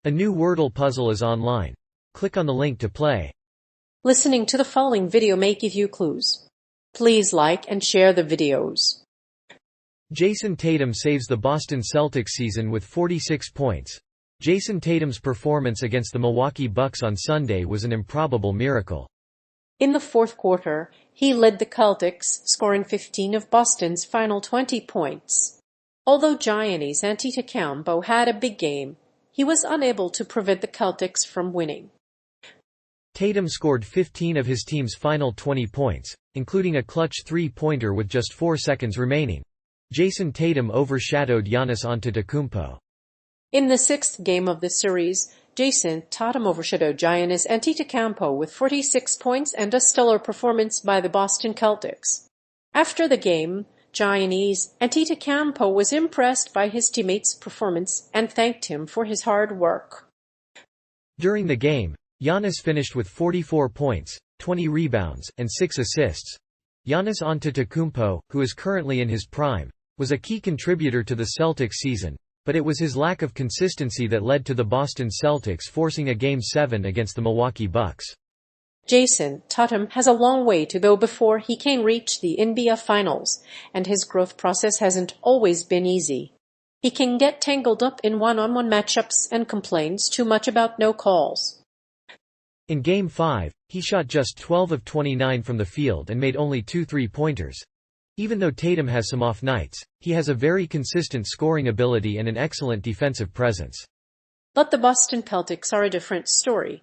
A new Wordle puzzle is online. Click on the link to play. Listening to the following video may give you clues. Please like and share the videos. Jayson Tatum saves the Boston Celtics season with 46 points. Jayson Tatum's performance against the Milwaukee Bucks on Sunday was an improbable miracle. In the fourth quarter, he led the Celtics, scoring 15 of Boston's final 20 points. Although Giannis Antetokounmpo had a big game, he was unable to prevent the Celtics from winning. Tatum scored 15 of his team's final 20 points, including a clutch three-pointer with just 4 seconds remaining. Jayson Tatum overshadowed Giannis Antetokounmpo. In the sixth game of the series, Jayson Tatum overshadowed Giannis Antetokounmpo with 46 points and a stellar performance by the Boston Celtics. After the game, Giannis Antetokounmpo was impressed by his teammates' performance and thanked him for his hard work. During the game, Giannis finished with 44 points, 20 rebounds, and 6 assists. Giannis Antetokounmpo, who is currently in his prime, was a key contributor to the Celtics season, but it was his lack of consistency that led to the Boston Celtics forcing a Game 7 against the Milwaukee Bucks. Jayson Tatum has a long way to go before he can reach the NBA Finals, and his growth process hasn't always been easy. He can get tangled up in one-on-one matchups and complains too much about no calls. In Game 5, he shot just 12 of 29 from the field and made only 2 three-pointers. Even though Tatum has some off nights, he has a very consistent scoring ability and an excellent defensive presence. But the Boston Celtics are a different story.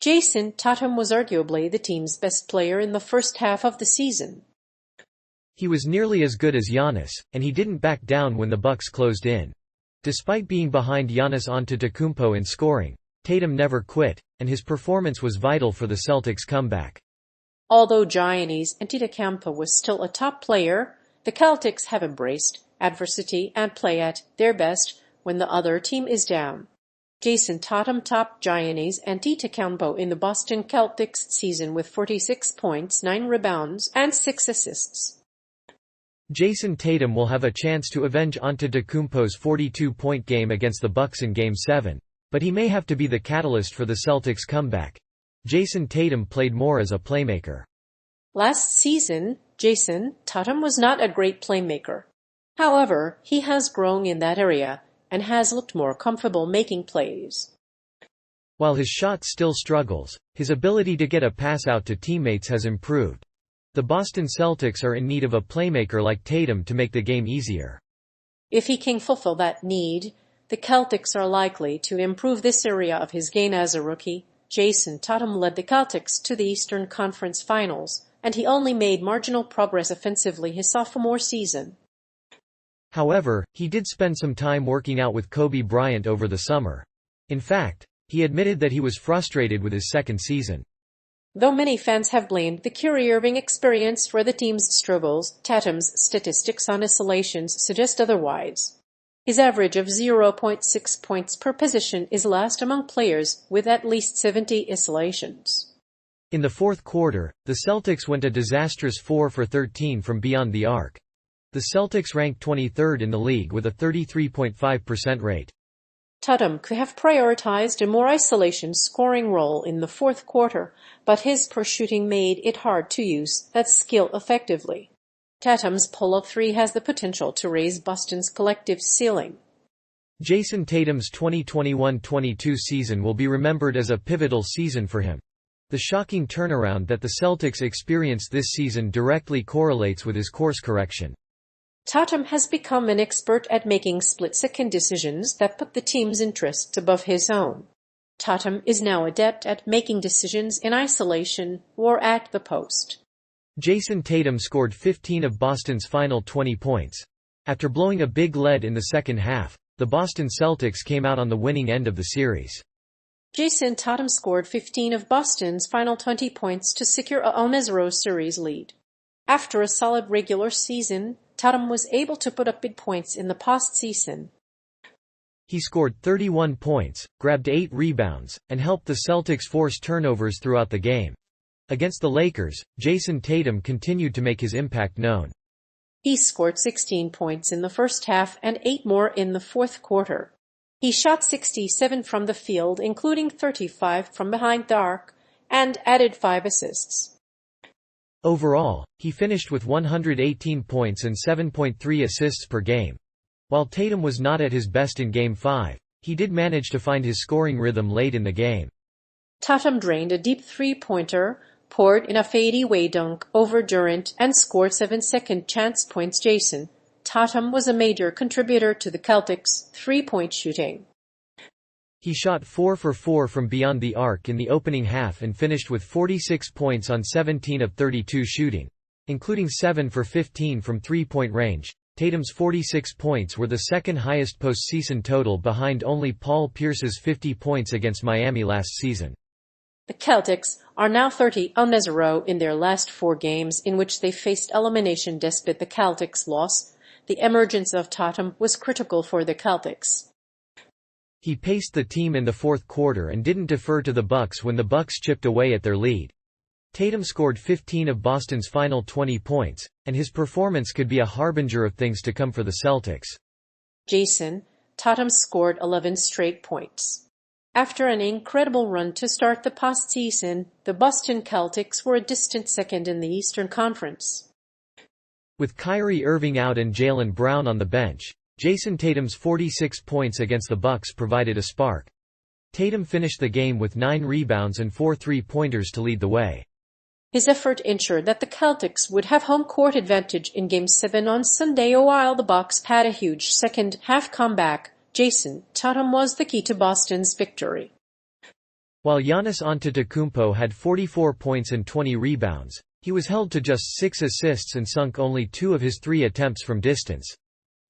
Jayson Tatum was arguably the team's best player in the first half of the season. He was nearly as good as Giannis, and he didn't back down when the Bucks closed in. Despite being behind Giannis Antetokounmpo in scoring, Tatum never quit, and his performance was vital for the Celtics' comeback. Although Giannis Antetokounmpo was still a top player, the Celtics have embraced adversity and play at their best when the other team is down. Jayson Tatum topped Giannis Antetokounmpo in the Boston Celtics season with 46 points, 9 rebounds, and 6 assists. Jayson Tatum will have a chance to avenge Antetokounmpo's 42-point game against the Bucks in Game 7, but he may have to be the catalyst for the Celtics' comeback. Jayson Tatum played more as a playmaker. Last season, Jayson Tatum was not a great playmaker. However, he has grown in that area and has looked more comfortable making plays. While his shot still struggles, his ability to get a pass out to teammates has improved. The Boston Celtics are in need of a playmaker like Tatum to make the game easier. If he can fulfill that need, the Celtics are likely to improve this area of his game as a rookie. Jayson Tatum led the Celtics to the Eastern Conference Finals, and he only made marginal progress offensively his sophomore season. However, he did spend some time working out with Kobe Bryant over the summer. In fact, he admitted that he was frustrated with his second season. Though many fans have blamed the Kyrie Irving experience for the team's struggles, Tatum's statistics on isolations suggest otherwise. His average of 0.6 points per possession is last among players with at least 70 isolations. In the fourth quarter, the Celtics went a disastrous 4 for 13 from beyond the arc. The Celtics ranked 23rd in the league with a 33.5% rate. Tatum could have prioritized a more isolation scoring role in the fourth quarter, but his poor shooting made it hard to use that skill effectively. Tatum's pull-up three has the potential to raise Boston's collective ceiling. Jayson Tatum's 2021-22 season will be remembered as a pivotal season for him. The shocking turnaround that the Celtics experienced this season directly correlates with his course correction. Tatum has become an expert at making split-second decisions that put the team's interests above his own. Tatum is now adept at making decisions in isolation or at the post. Jayson Tatum scored 15 of Boston's final 20 points. After blowing a big lead in the second half, the Boston Celtics came out on the winning end of the series. Jayson Tatum scored 15 of Boston's final 20 points to secure a 1-0 series lead. After a solid regular season, Tatum was able to put up big points in the postseason. He scored 31 points, grabbed 8 rebounds, and helped the Celtics force turnovers throughout the game. Against the Lakers, Jayson Tatum continued to make his impact known. He scored 16 points in the first half and 8 more in the fourth quarter. He shot 67 from the field, including 35 from behind the arc, and added 5 assists. Overall, he finished with 118 points and 7.3 assists per game. While Tatum was not at his best in Game 5, he did manage to find his scoring rhythm late in the game. Tatum drained a deep three-pointer, poured in a fadeaway dunk over Durant, and scored 7 second-chance points. Jayson, Tatum was a major contributor to the Celtics' three-point shooting. He shot 4 for 4 from beyond the arc in the opening half and finished with 46 points on 17 of 32 shooting, including 7 for 15 from three-point range. Tatum's 46 points were the second highest postseason total behind only Paul Pierce's 50 points against Miami last season. The Celtics are now 30-0 in their last 4 games in which they faced elimination. Despite the Celtics' loss, the emergence of Tatum was critical for the Celtics. He paced the team in the fourth quarter and didn't defer to the Bucks when the Bucks chipped away at their lead. Tatum scored 15 of Boston's final 20 points, and his performance could be a harbinger of things to come for the Celtics. Jayson, Tatum scored 11 straight points. After an incredible run to start the postseason, the Boston Celtics were a distant second in the Eastern Conference. With Kyrie Irving out and Jaylen Brown on the bench, Jayson Tatum's 46 points against the Bucks provided a spark. Tatum finished the game with 9 rebounds and 4 three-pointers to lead the way. His effort ensured that the Celtics would have home court advantage in Game 7 on Sunday. While the Bucks had a huge second-half comeback, Jayson Tatum was the key to Boston's victory. While Giannis Antetokounmpo had 44 points and 20 rebounds, he was held to just 6 assists and sunk only 2 of his 3 attempts from distance.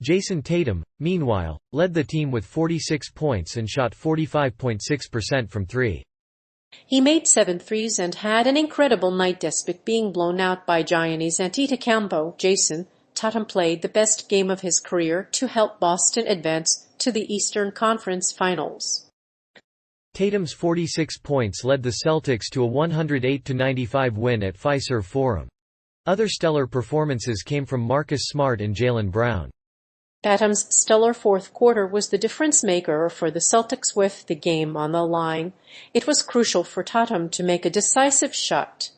Jayson Tatum, meanwhile, led the team with 46 points and shot 45.6% from 3. He made 7 threes and had an incredible night despite being blown out by Giannis Antetokounmpo. Jayson Tatum played the best game of his career to help Boston advance to the Eastern Conference Finals. Tatum's 46 points led the Celtics to a 108-95 win at Fiserv Forum. Other stellar performances came from Marcus Smart and Jaylen Brown. Tatum's stellar fourth quarter was the difference maker for the Celtics. With the game on the line, it was crucial for Tatum to make a decisive shot.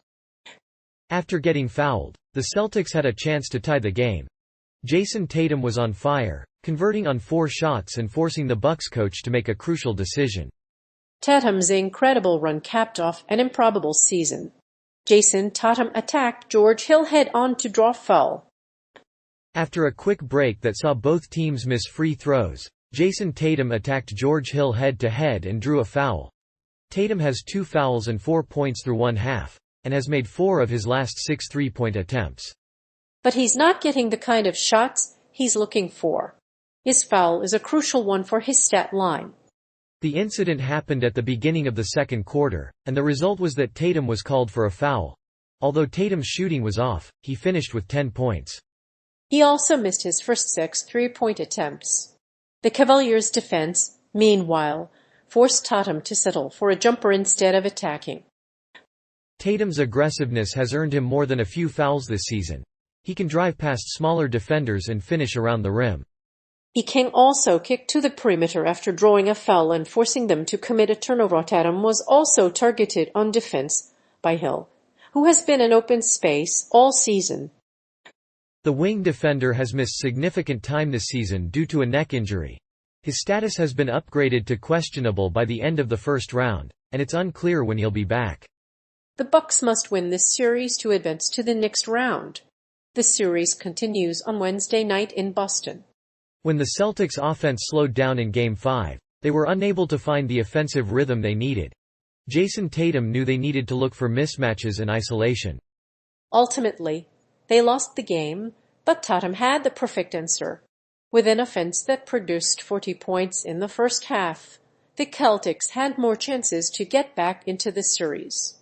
After getting fouled, the Celtics had a chance to tie the game. Jayson Tatum was on fire, converting on 4 shots and forcing the Bucks coach to make a crucial decision. Tatum's incredible run capped off an improbable season. Jayson Tatum attacked George Hill head-on to draw foul. After a quick break that saw both teams miss free throws, Jayson Tatum attacked George Hill head-to-head and drew a foul. Tatum has 2 fouls and 4 points through one half, and has made 4 of his last 6 three-point attempts. But he's not getting the kind of shots he's looking for. His foul is a crucial one for his stat line. The incident happened at the beginning of the second quarter, and the result was that Tatum was called for a foul. Although Tatum's shooting was off, he finished with 10 points. He also missed his first 6 three-point attempts. The Cavaliers' defense, meanwhile, forced Tatum to settle for a jumper instead of attacking. Tatum's aggressiveness has earned him more than a few fouls this season. He can drive past smaller defenders and finish around the rim. He can also kick to the perimeter after drawing a foul and forcing them to commit a turnover. Tatum was also targeted on defense by Hill, who has been in open space all season. The wing defender has missed significant time this season due to a neck injury. His status has been upgraded to questionable by the end of the first round, and it's unclear when he'll be back. The Bucks must win this series to advance to the next round. The series continues on Wednesday night in Boston. When the Celtics' offense slowed down in Game 5, they were unable to find the offensive rhythm they needed. Jayson Tatum knew they needed to look for mismatches and isolation. Ultimately, they lost the game, but Tatum had the perfect answer. With an offense that produced 40 points in the first half, the Celtics had more chances to get back into the series.